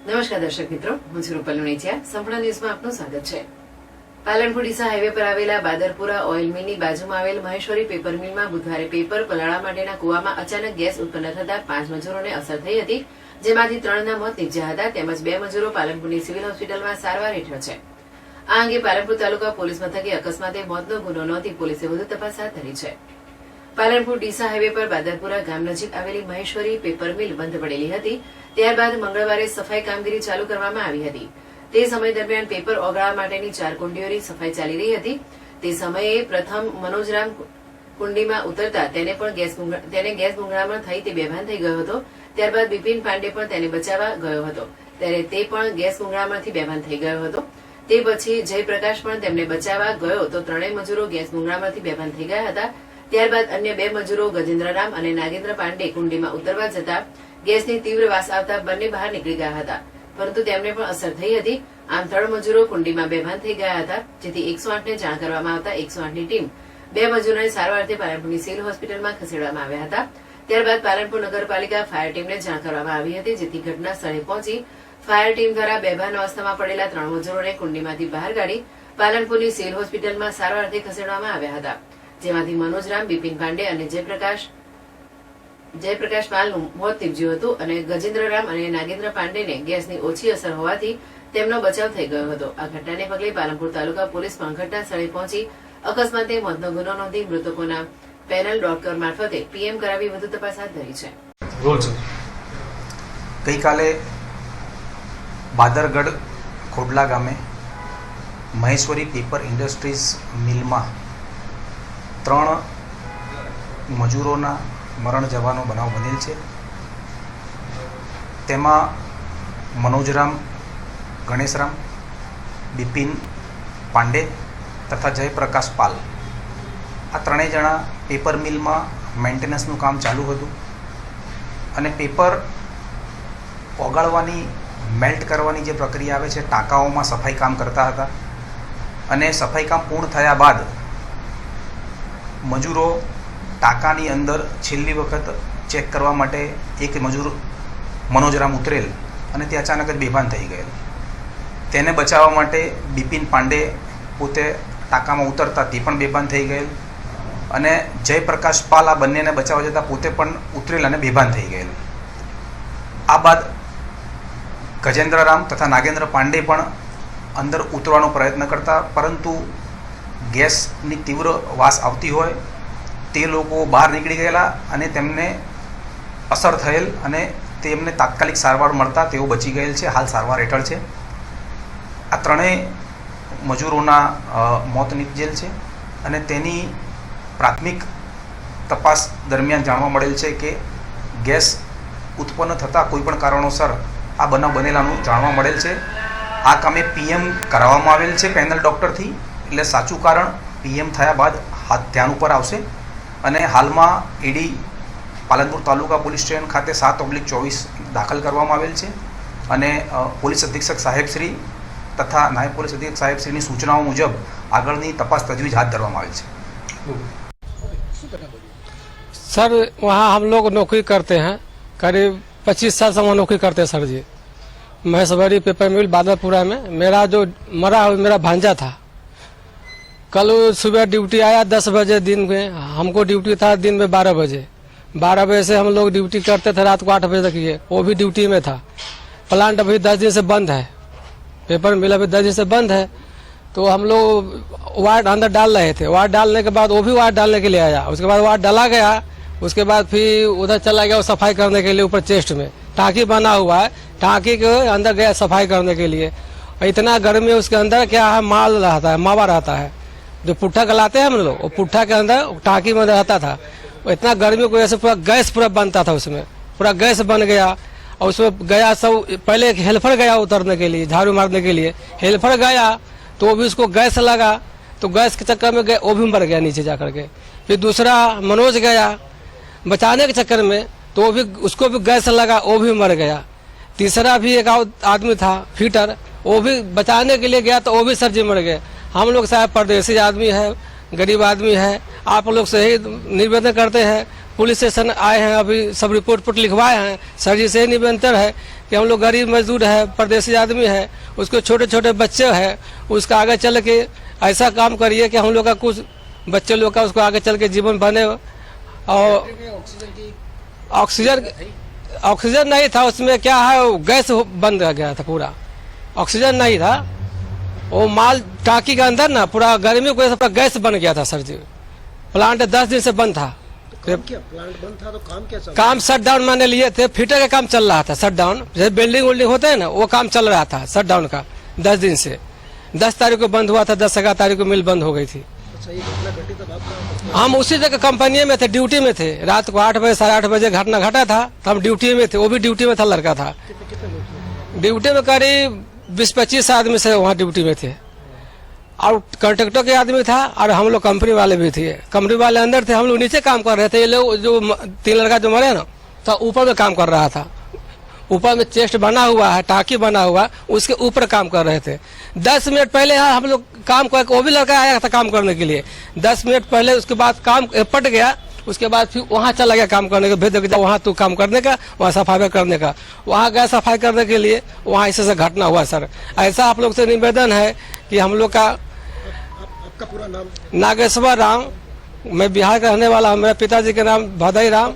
નમસ્કાર દર્શક મિત્રો, હું છું રૂપલ લુણીચિયા. સંપૂર્ણ ન્યૂઝમાં આપનું સ્વાગત છે. પાલનપુર ડીસા હાઈવે પર આવેલા બાદરપુરા ઓઇલ મિલની બાજુમાં આવેલ મહેશ્વરી પેપર મિલમાં બુધવારે પેપર પલાળવા માટેના કુવામાં અચાનક ગેસ ઉત્પન્ન થતા 5 મજૂરોને અસર થઈ હતી, જેમાંથી 3ના મોત નીપજ્યા હતા, તેમજ 2 મજૂરો પાલનપુરની સિવિલ હોસ્પિટલમાં સારવાર હેઠળ છે. આ અંગે પાલનપુર તાલુકા પોલીસ મથકે અકસ્માતે મોતનો ગુનો નોંધી પોલીસે વધુ તપાસ હાથ ધરી છે. પાલનપુર ડીસા હાઈવે પર બાદરપુરા ગામ નજીક આવેલી મહેશ્વરી પેપર મિલ બંધ પડેલી હતી. ત્યારબાદ મંગળવારે સફાઈ કામગીરી ચાલુ કરવામાં આવી હતી. તે સમય દરમિયાન પેપર ઓગાળવા માટેની 4 કુંડીઓની સફાઈ ચાલી રહી હતી. તે સમયે પ્રથમ મનોજરામ કુંડીમાં ઉતરતા તેને ગેસ ગુંગળામણ થઈ તે બેભાન થઈ ગયો હતો. ત્યારબાદ બિપિન પાંડે પણ તેને બચાવવા ગયો હતો, ત્યારે તે પણ ગેસ ગુંગળામણથી બેભાન થઈ ગયો હતો. તે પછી જયપ્રકાશ પણ તેમને બચાવવા ગયો તો 3 મજૂરો ગેસ ગુંગળામણથી બેભાન થઈ ગયા હતા. ત્યારબાદ અન્ય 2 મજૂરો ગજેન્દ્રરામ અને નાગેન્દ્ર પાંડે કુંડીમાં ઉતરવા જતા ગેસની તીવ્ર વાસ આવતા બંને બહાર નીકળી ગયા હતા, પરંતુ તેમને પણ અસર થઈ હતી. આમ 3 મજૂરો કુંડીમાં બેભાન થઈ ગયા હતા, જેથી 108ને જાણ કરવામાં આવતા 108ની ટીમ 2 મજૂરોને સારવાર અર્થે પાલનપુરની સિવિલ હોસ્પિટલમાં ખસેડવામાં આવ્યા હતા. ત્યારબાદ પાલનપુર નગરપાલિકા ફાયર ટીમને જાણ કરવામાં આવી હતી, જેથી ઘટના સ્થળે પહોંચી ફાયર ટીમ દ્વારા બેભાન અવસ્થામાં પડેલા 3 મજૂરોને કુંડીમાંથી બહાર કાઢી પાલનપુરની સિવિલ હોસ્પિટલમાં સારવાર અર્થે ખસેડવામાં આવ્યા હતા, જેમાંથી મનોજરામ, બિપિન પાંડે અને જયપ્રકાશ પાલનું મોત નીપજ્યું હતું અને ગજેન્દ્રરામ અને નાગેન્દ્ર પાંડેને ગેસની ઓછી અસર હોવાથી તેમનો બચાવ થઈ ગયો હતો. આ ઘટનાને પગલે પાલનપુર તાલુકા પોલીસ પણ ઘટના સ્થળે પહોંચી અકસ્માતે મોતનો ગુનો નોંધી મૃતકોના પેનલ ડોક્ટર મારફતે પીએમ કરાવી વધુ તપાસ હાથ ધરી છે. ગઈકાલે બાદરગઢ ખોડલા ગામે મહેશ્વરી પેપર ઇન્ડસ્ટ્રીઝ મિલમાં 3 મજૂરોના મરણ જવાનો બનાવ બનેલ છે. તેમાં મનોજરામ, ગણેશરામ, બિપિન પાંડે તથા જયપ્રકાશ પાલ આ 3 જણા પેપર મિલમાં મેન્ટેનન્સનું કામ ચાલુ હતું અને પેપર ઓગાળવાની, મેલ્ટ કરવાની જે પ્રક્રિયા આવે છે, ટાંકાઓમાં સફાઈ કામ કરતા હતા અને સફાઈ કામ પૂર્ણ થયા બાદ મજૂરો ટાંકાની અંદર છેલ્લી વખત ચેક કરવા માટે એક મજૂર મનોજરામ ઉતરેલ અને તે અચાનક જ બેભાન થઈ ગયેલ. તેને બચાવવા માટે બિપિન પાંડે પોતે ટાંકામાં ઉતરતા તે પણ બેભાન થઈ ગયેલ અને જયપ્રકાશ પાલ આ બંનેને બચાવવા જતાં પોતે પણ ઉતરેલ અને બેભાન થઈ ગયેલ. આ બાદ ગજેન્દ્રરામ તથા નાગેન્દ્ર પાંડે પણ અંદર ઉતરવાનો પ્રયત્ન કરતા, પરંતુ ગેસની તીવ્ર વાસ આવતી હોય તે લોકો બહાર નીકળી ગયેલા અને તેમને અસર થયેલ અને તેમને તાત્કાલિક સારવાર મળતા તેઓ બચી ગયેલ છે. હાલ સારવાર હેઠળ છે. આ 3 મજૂરોના મોત નીપજેલ છે અને તેની પ્રાથમિક તપાસ દરમિયાન જાણવા મળેલ છે કે ગેસ ઉત્પન્ન થતાં કોઈપણ કારણોસર આ બનાવ બનેલાનું જાણવા મળેલ છે. આ કામે પીએમ કરાવવામાં આવેલ છે પેનલ ડૉક્ટરથી, એટલે સાચું કારણ પીએમ થયા બાદ હાથ ધ્યાન ઉપર આવશે અને હાલમાં ઈડી પાલનપુર તાલુકા પોલીસ સ્ટેશન ખાતે 7/24 દાખલ કરવામાં આવેલ છે અને પોલીસ અધિક્ષક સાહેબશ્રી તથા નાયબ પોલીસ અધિક્ષક સાહેબશ્રીની સૂચનાઓ મુજબ આગળની તપાસ તજવીજ હાથ ધરવામાં આવેલ છે. सर वहाँ हम लोग नौकरी करते हैं, करीब 25 साल से वहाँ नौकरी करते हैं सर जी. महेश्वरी पेपर मिल बादरपुरा में मेरा जो मरा मेरा भांजा था. कल सुबह ड्यूटी आया 10 बजे दिन में, हमको ड्यूटी था दिन में 12 बजे. 12 बजे से हम लोग ड्यूटी करते थे रात को 8 बजे तक, ये वो भी ड्यूटी में था. प्लांट अभी 10 दिन से बंद है, पेपर मिल अभी 10 दिन से बंद है. तो हम लोग वायर अंदर डाल रहे थे. वायर डालने के बाद वो भी वायर डालने के लिए आया. उसके बाद वायर डाला गया, उसके बाद फिर उधर चला गया सफाई करने के लिए. ऊपर चेस्ट में टाँकी बना हुआ है, टाँकी के अंदर गया सफाई करने के लिए. इतना गर्मी उसके अंदर क्या है, माल रहता है, मावा रहता है, जो पुट्ठा गलाते हैं हम लोग, वो पुट्ठा के अंदर टाँकी में रहता था. इतना गर्मी को वैसे पूरा गैस पूरा बनता था, उसमें पूरा गैस बन गया. और उसमें गया सब, पहले एक हेल्पर गया उतरने के लिए, झाड़ू मारने के लिए हेल्पर गया, तो भी उसको गैस लगा, तो गैस के चक्कर में वो भी मर गया नीचे जाकर के. फिर दूसरा मनोज गया बचाने के चक्कर में, तो भी उसको भी गैस लगा, वो भी मर गया. तीसरा भी एक आदमी था फिटर, वो भी बचाने के लिए गया तो वो भी सर जी मर गए. हम लोग साहब परदेसी आदमी है, गरीब आदमी है, आप लोग से ही निवेदन करते हैं पुलिस स्टेशन आए हैं, अभी सब रिपोर्ट लिखवाए हैं। सर जी से निवेदन है कि हम लोग गरीब मजदूर है, परदेसी आदमी है, उसके छोटे छोटे बच्चे हैं, उसका आगे चल के ऐसा काम करिए कि हम लोग का कुछ बच्चे लोग का उसको आगे चल के जीवन बने। और ऑक्सीजन नहीं था उसमें, क्या है वो गैस बंद हो गया था, पूरा ऑक्सीजन नहीं था। वो माल टाकी के अंदर ना पूरा गर्मी की वजह से पूरा गैस बन गया था सर जी। प्लांट 10 दिन से बंद था। काम क्या प्लांट बंद था तो काम क्या चल काम शट डाउन मैंने लिए थे, फिटर का काम चल रहा था, शट डाउन जैसे बिल्डिंग विल्डिंग होता है ना, वो काम चल रहा था शट डाउन का 10 दिन से। 10 तारीख को बंद हुआ था, 10-11 तारीख को मिल बंद हो गई थी। अच्छा, ये घटना घटी तब आप कहाँ पर थे? हम उसी जगह कंपनी में थे, ड्यूटी में थे। रात को 8 बजे 8:30 बजे घटना घटा था, तो हम ड्यूटी में थे, वो भी ड्यूटी में था, लड़का था कितने लोग थे? ड्यूटी में। करीब 20-25 आदमी से वहाँ ड्यूटी में थे, और कंट्रेक्टर के आदमी था, और हम लोग कंपनी वाले भी थे। कंपनी वाले अंदर थे, हम लोग नीचे काम कर रहे थे। ये लोग जो 3 लड़का जो मरे ना, तो ऊपर में काम कर रहा था। ऊपर में चेस्ट बना हुआ है, टाकी बना हुआ, उसके ऊपर काम कर रहे थे। 10 मिनट पहले यहाँ हम लोग काम कर, वो भी लड़का आया था काम करने के लिए 10 मिनट पहले। उसके बाद काम पट गया, उसके बाद फिर वहाँ चला गया काम करने का, भेज दिया वहाँ तू काम करने का, वहाँ सफाई करने का। वहाँ गया सफाई करने के लिए, वहाँ ऐसे घटना हुआ सर। ऐसा आप लोग से निवेदन है कि हम लोग का आपका पूरा नाम? नागेश्वर राम, मैं बिहार का रहने वाला हूँ। मेरे पिताजी के नाम भदई राम,